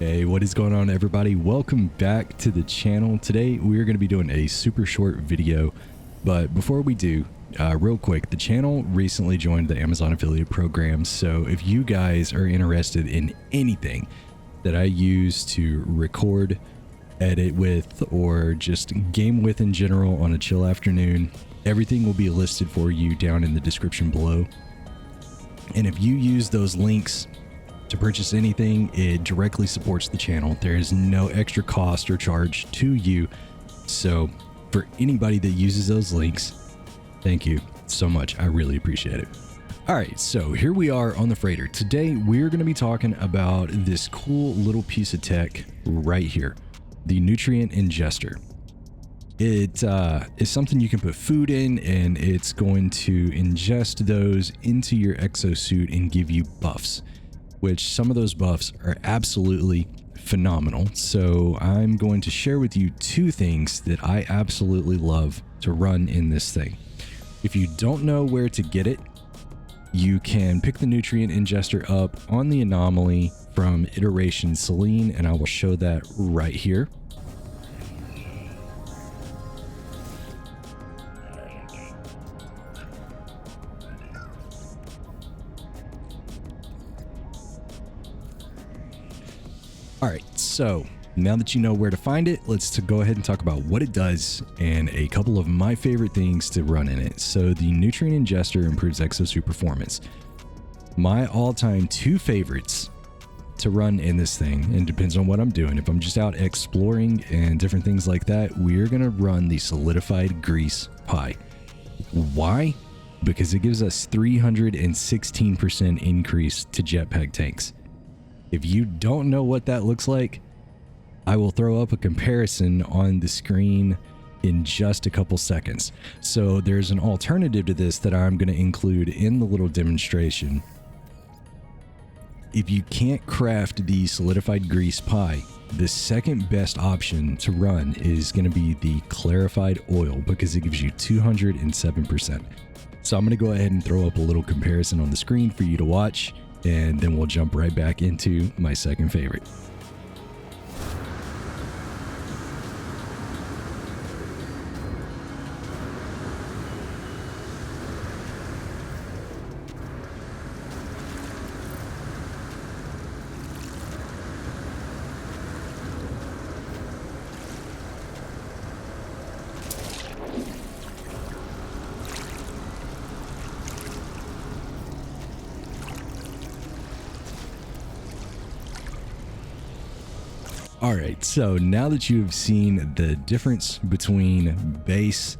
Hey, what is going on, everybody? Welcome back to the channel. Today we're going to be doing a super short video, but before we do, real quick, the channel recently joined the Amazon affiliate program, so if you guys are interested in anything that I use to record, edit with, or just game with in general on a chill afternoon, everything will be listed for you down in the description below. And if you use those links to purchase anything, it directly supports the channel. There is no extra cost or charge to you. So for anybody that uses those links, thank you so much. I really appreciate it. All right, so here we are on the freighter. Today, we're going to be talking about this cool little piece of tech right here, the Nutrient Ingestor. It is something you can put food in, and it's going to ingest those into your exosuit and give you buffs, which some of those buffs are absolutely phenomenal. So I'm going to share with you two things that I absolutely love to run in this thing. If you don't know where to get it, you can pick the Nutrient Ingestor up on the Anomaly from Iteration Selene, and I will show that right here. All right, so now that you know where to find it, let's go ahead and talk about what it does and a couple of my favorite things to run in it. So the Nutrient Ingestor improves exosuit performance. My all-time two favorites to run in this thing, and it depends on what I'm doing. If I'm just out exploring and different things like that, we're gonna run the Solidified Grease Pie. Why? Because it gives us 316% increase to jetpack tanks. If you don't know what that looks like, I will throw up a comparison on the screen in just a couple seconds. So there's an alternative to this that I'm going to include in the little demonstration. If you can't craft the Solidified Grease Pie, the second best option to run is going to be the Clarified Oil, because it gives you 207%. So I'm going to go ahead and throw up a little comparison on the screen for you to watch, and then we'll jump right back into my second favorite. All right, so now that you have seen the difference between base,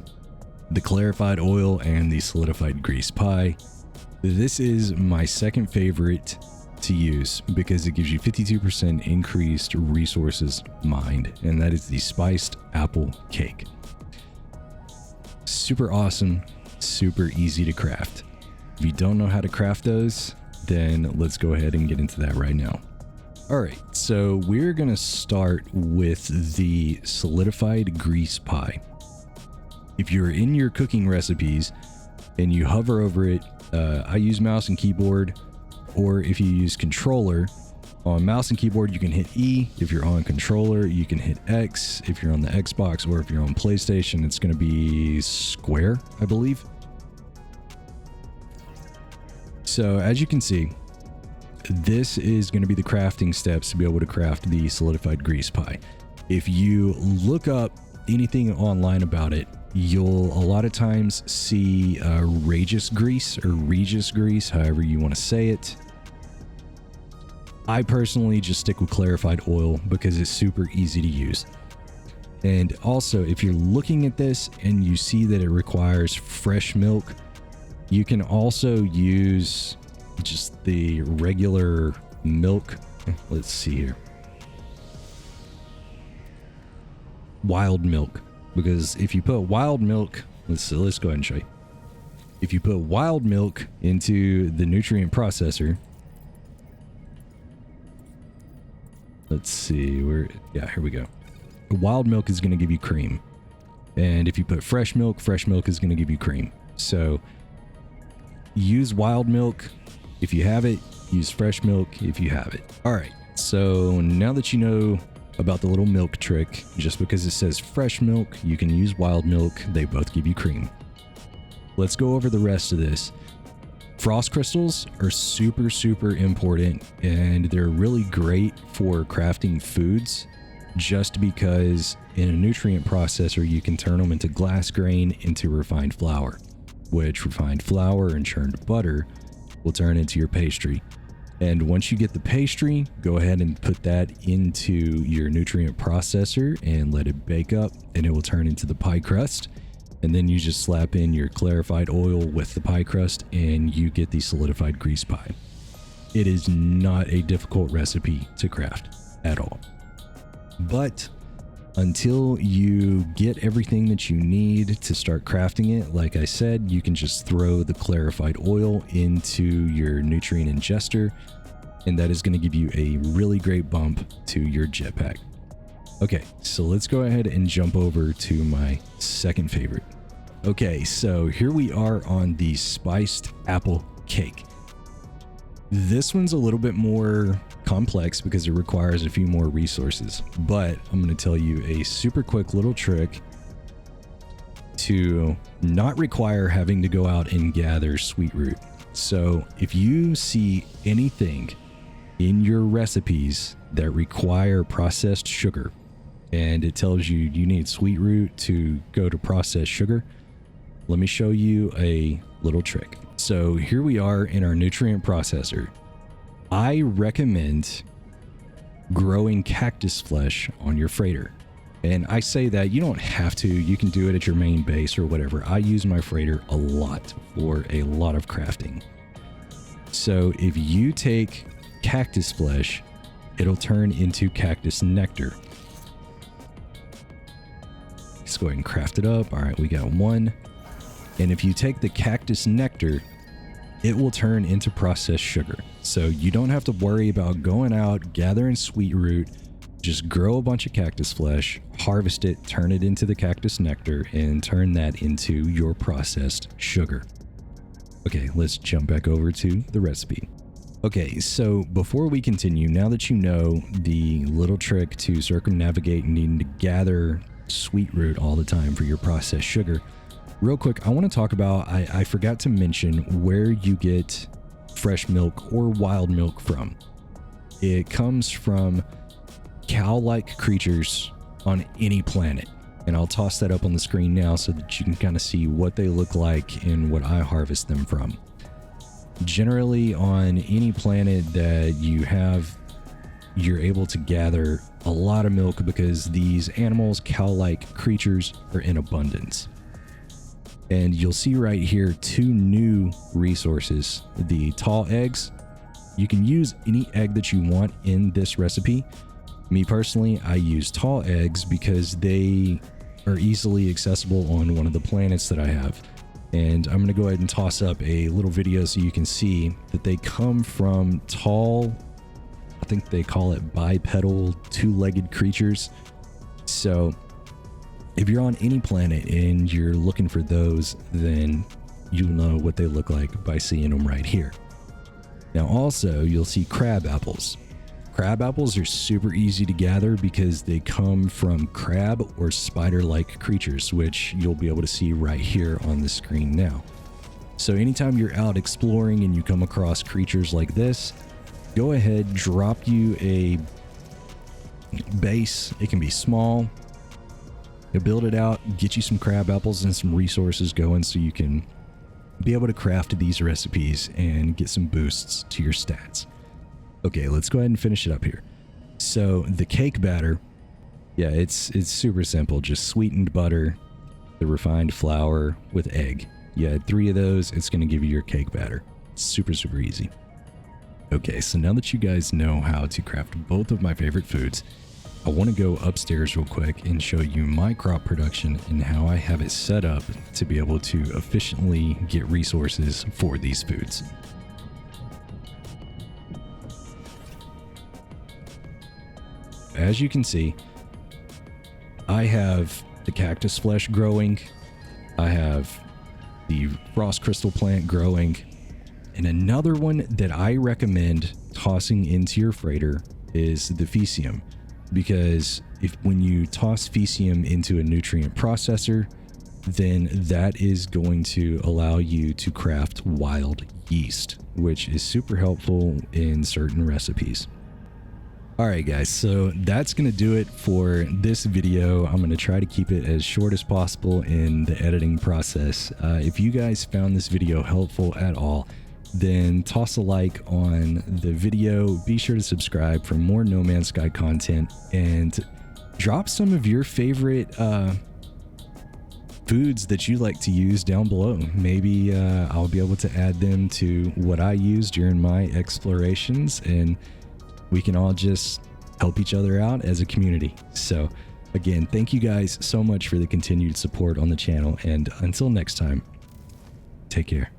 the Clarified Oil, and the Solidified Grease Pie, this is my second favorite to use because it gives you 52% increased resources mined, and that is the Spiced Apple Cake. Super awesome, super easy to craft. If you don't know how to craft those, then let's go ahead and get into that right now. All right, so we're gonna start with the Solidified Grease Pie. If you're in your cooking recipes and you hover over it, I use mouse and keyboard, or if you use controller, on mouse and keyboard you can hit E. If you're on controller, you can hit X. If you're on the Xbox or if you're on PlayStation, it's gonna be square, I believe. So as you can see, this is going to be the crafting steps to be able to craft the Solidified Grease Pie. If you look up anything online about it, you'll a lot of times see Regis grease or Regis grease, however you want to say it. I personally just stick with Clarified Oil because it's super easy to use. And also, if you're looking at this and you see that it requires fresh milk, you can also use just the regular milk. Let's see here. Wild milk, because if you put wild milk, let's go ahead and show you. If you put wild milk into the nutrient processor, let's see where, yeah, here we go. Wild milk is going to give you cream. And if you put fresh milk is going to give you cream. So use wild milk if you have it, use fresh milk if you have it. All right, So now that you know about the little milk trick, just because it says fresh milk, you can use wild milk. They both give you cream. Let's go over the rest of this. Frost crystals are super important, and they're really great for crafting foods, just because in a nutrient processor you can turn them into glass grain into refined flour, which refined flour and churned butter will turn into your pastry. And once you get the pastry, go ahead and put that into your nutrient processor and let it bake up, and it will turn into the pie crust. And then you just slap in your clarified oil with the pie crust and you get the solidified grease pie. It is not a difficult recipe to craft at all. But until you get everything that you need to start crafting it, like I said, you can just throw the clarified oil into your Nutrient Ingester, and that is going to give you a really great bump to your jetpack. Okay, so let's go ahead and jump over to my second favorite. Okay, so here we are on the spiced apple cake. This one's a little bit more complex because it requires a few more resources, but I'm going to tell you a super quick little trick to not require having to go out and gather sweet root. So if you see anything in your recipes that require processed sugar and it tells you you need sweet root to go to processed sugar, let me show you a little trick. So here we are in our nutrient processor. I recommend growing cactus flesh on your freighter. And I say that you don't have to, you can do it at your main base or whatever. I use my freighter a lot for a lot of crafting. So if you take cactus flesh, it'll turn into cactus nectar. Let's go ahead and craft it up. All right, we got one. And if you take the cactus nectar, it will turn into processed sugar. So you don't have to worry about going out, gathering sweet root. Just grow a bunch of cactus flesh, harvest it, turn it into the cactus nectar, and turn that into your processed sugar. Okay, let's jump back over to the recipe. Okay, so before we continue, now that you know the little trick to circumnavigate needing to gather sweet root all the time for your processed sugar, real quick, I want to talk about, I forgot to mention where you get fresh milk or wild milk from. It comes from cow-like creatures on any planet. And I'll toss that up on the screen now so that you can kind of see what they look like and what I harvest them from. Generally, on any planet that you have, you're able to gather a lot of milk because these animals, cow-like creatures, are in abundance. And you'll see right here two new resources. The tall eggs. You can use any egg that you want in this recipe. Me personally, I use tall eggs because they are easily accessible on one of the planets that I have. And I'm going to go ahead and toss up a little video so you can see that they come from tall, I think they call it bipedal, two-legged creatures. So if you're on any planet and you're looking for those, then you'll know what they look like by seeing them right here. Now also, you'll see crab apples. Crab apples are super easy to gather because they come from crab or spider-like creatures, which you'll be able to see right here on the screen now. So anytime you're out exploring and you come across creatures like this, go ahead, drop you a base. It can be small. You build it out, get you some crab apples and some resources going so you can be able to craft these recipes and get some boosts to your stats. Okay, let's go ahead and finish it up here. So the cake batter, yeah, it's super simple. Just sweetened butter, the refined flour with egg. You add 3 of those, it's going to give you your cake batter. Super easy. Okay, so now that you guys know how to craft both of my favorite foods, I want to go upstairs real quick and show you my crop production and how I have it set up to be able to efficiently get resources for these foods. As you can see, I have the cactus flesh growing, I have the frost crystal plant growing, and another one that I recommend tossing into your freighter is the Fecium, because when you toss Fecium into a nutrient processor, then that is going to allow you to craft wild yeast, which is super helpful in certain recipes. All right, guys, so that's going to do it for this video. I'm going to try to keep it as short as possible in the editing process. If you guys found this video helpful at all, then toss a like on the video. Be sure to subscribe for more No Man's Sky content, and drop some of your favorite foods that you like to use down below. Maybe I'll be able to add them to what I use during my explorations, and we can all just help each other out as a community. So again, thank you guys so much for the continued support on the channel, and until next time, take care.